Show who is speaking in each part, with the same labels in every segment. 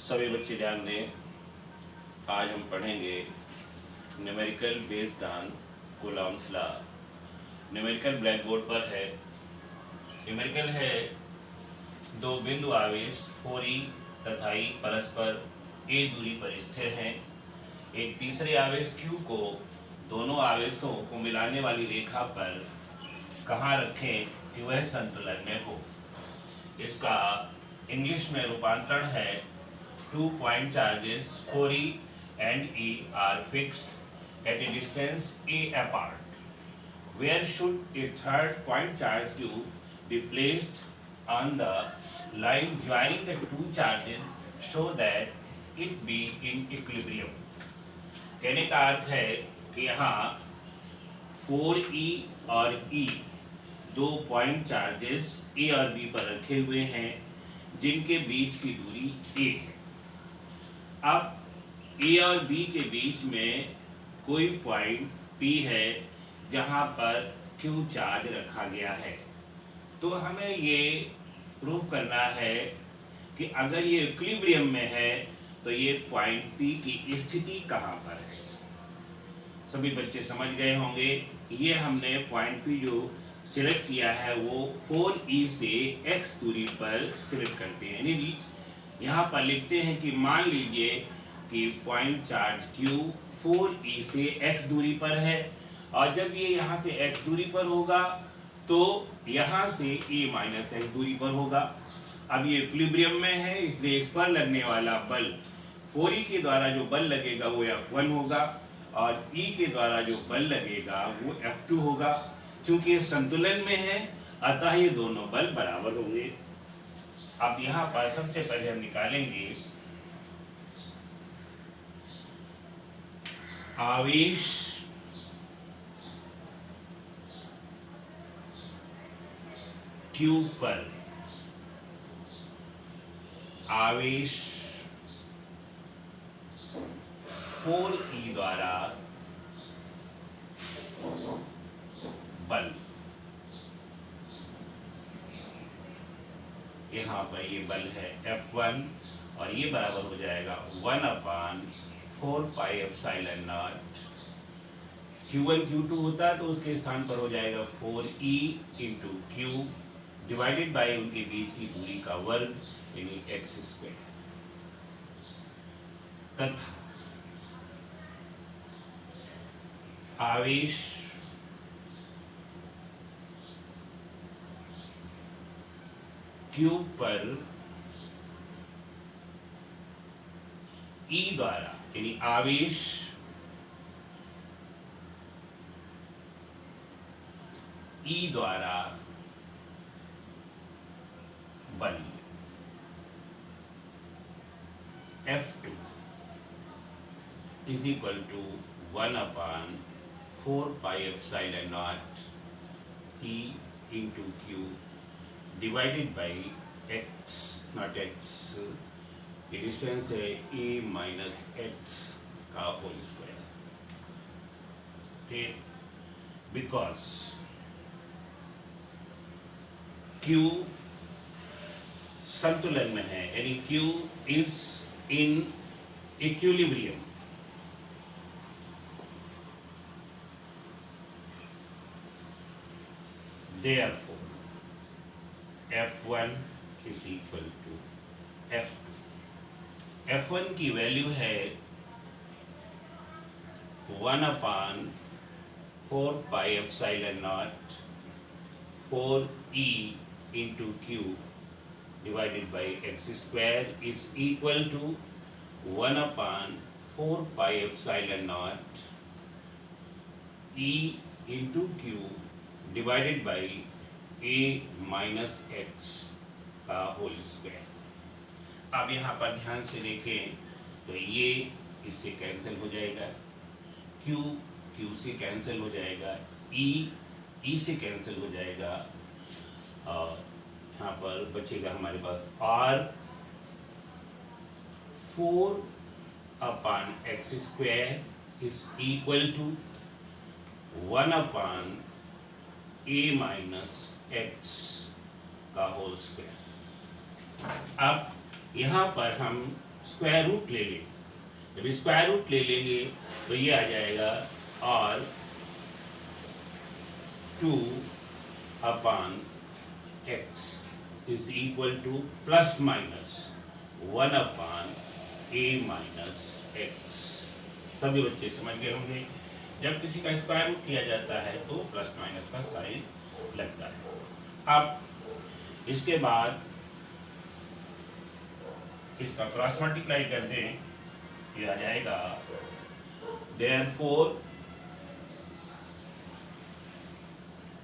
Speaker 1: सभी बच्चे ध्यान दें। आज हम पढ़ेंगे numerical based on Coulomb's law. Numerical black board पर है। न्यूमेरिकल है दो बिंदु आवेश 4e तथा e परस्पर a दूरी पर स्थिर हैं। एक तीसरे आवेश q को दोनों आवेशों को मिलाने वाली रेखा पर कहाँ रखें कि वह संतुलन में हो। इसका इंग्लिश में रूपांतरण है 2 point charges 4e and e are fixed at a distance a apart. Where should a third point charge q be placed on the line joining the two charges so that it be in equilibrium? कहने का अर्थ है कि यहाँ 4e और e दो point charges a और b पर रखे हुए हैं जिनके बीच की दूरी a है। अब a और b के बीच में कोई पॉइंट p है जहाँ पर q चार्ज रखा गया है। तो हमें ये प्रूव करना है कि अगर ये इक्विलिब्रियम में है तो ये पॉइंट p की स्थिति कहाँ पर है। सभी बच्चे समझ गए होंगे। ये हमने पॉइंट p जो सिलेक्ट किया है वो 4e से x दूरी पर सिलेक्ट करते हैं। यानी यहाँ पर लिखते हैं कि मान लीजिए कि पॉइंट चार्ज q 4e से x दूरी पर है और जब ये यहाँ से x दूरी पर होगा तो यहाँ से a माइनस x दूरी पर होगा। अब ये इक्विलिब्रियम में है इसलिए इस पर लगने वाला बल 4e के द्वारा जो बल लगेगा वो F1 होगा और e के द्वारा जो बल लगेगा वो F2 होगा। चूंकि ये संतुलन में है अतः ये दोनों बल बराबर होंगे। अब यहाँ पर सबसे पहले हम निकालेंगे आवेश q पर आवेश 4e द्वारा बल। यहाँ पर ये बल है F1 और ये बराबर हो जाएगा 1/4 pi epsilon not. Q1 Q2 होता तो उसके स्थान पर हो जाएगा 4e into Q divided by उनके बीच की दूरी का वर्ग यानी x²। तथा आवेश q पर e द्वारा यानी आवेश e द्वारा बल F2 is equal to 1/4 pi epsilon naught e into q divided by x naught x, ये डिस्टेंस है a माइनस x का होल स्क्वायर। ठीक, बिकॉज q संतुलन में है यानी q is in equilibrium. Therefore F1 is equal to F2। F1 की value है 1/4 pi epsilon naught 4e into q divided by x² is equal to 1/4 pi epsilon naught e into q divided by a minus x का whole square. अब यहाँ पर ध्यान से देखें तो ये इससे कैंसिल हो जाएगा, q से कैंसिल हो जाएगा, e से कैंसिल हो जाएगा और यहाँ पर बचेगा हमारे पास r 4/x² is equal to 1/a minus x का होल स्क्वायर। अब यहाँ पर हम स्क्वायर रूट ले लें। जब स्क्वायर रूट ले लेंगे तो ये आ जाएगा और 2/x is equal two plus minus 1/a-x। सभी बच्चे समझ गए होंगे। जब किसी का स्क्वायर रूट किया जाता है तो प्लस माइनस का साइन लगता है। अब इसके बाद इसका क्रॉस मल्टीप्लाई कर दें, ये आ जाएगा देयरफॉर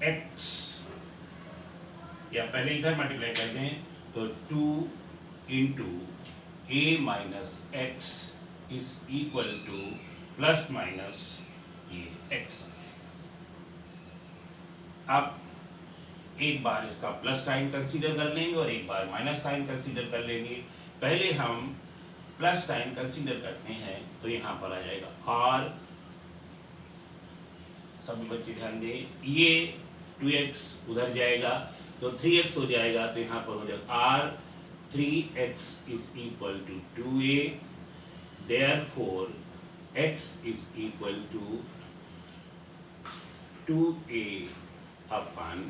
Speaker 1: x, या पहले इधर मल्टीप्लाई कर दें तो 2 into a-x is equal two plus minus ये x। अब एक बार इसका प्लस साइन कंसीडर कर लेंगे और एक बार माइनस साइन कंसीडर कर लेंगे। पहले हम प्लस साइन कंसीडर करते हैं तो यहाँ पर आ जाएगा r, सभी बच्चे ध्यान दें, ये 2x उधर जाएगा तो 3x हो जाएगा, तो यहाँ पर हो जाएगा r 3x is equal to 2a, therefore x is equal to 2a/3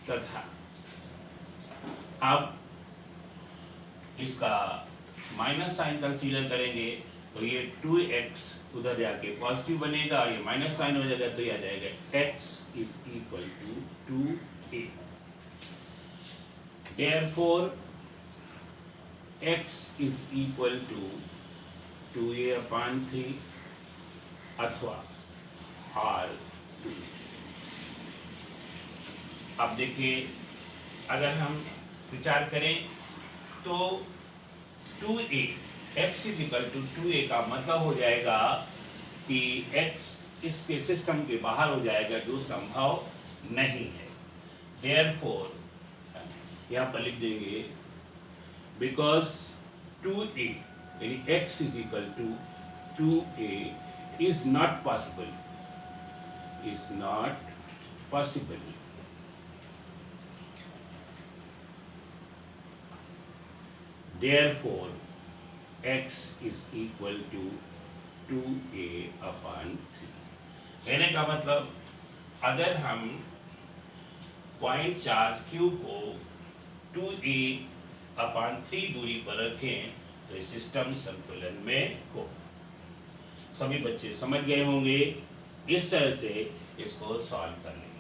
Speaker 1: तथा अब इसका माइनस साइन कंसीडर करेंगे तो ये 2x उधर जाके पॉजिटिव बनेगा और ये माइनस साइन हो जाएगा तो ये आ जाएगा x is equal to 2a, therefore x is equal to 2a/3 अथवा r2। अब देखिए, अगर हम विचार करें तो 2a x is equal to 2a का मतलब हो जाएगा कि x इसके सिस्टम के बाहर हो जाएगा, जो संभव नहीं है। देयरफॉर यहाँ पर लिख देंगे बिकॉज 2a यानी x is equal to 2a is not possible, is not possible. Therefore, x is equal to 2a/3। कहने का मतलब अगर हम पॉइंट चार्ज q को 2a/3 दूरी पर रखें तो सिस्टम संतुलन में हो। सभी बच्चे समझ गए होंगे। इस तरह से इसको सॉल्व कर लेंगे।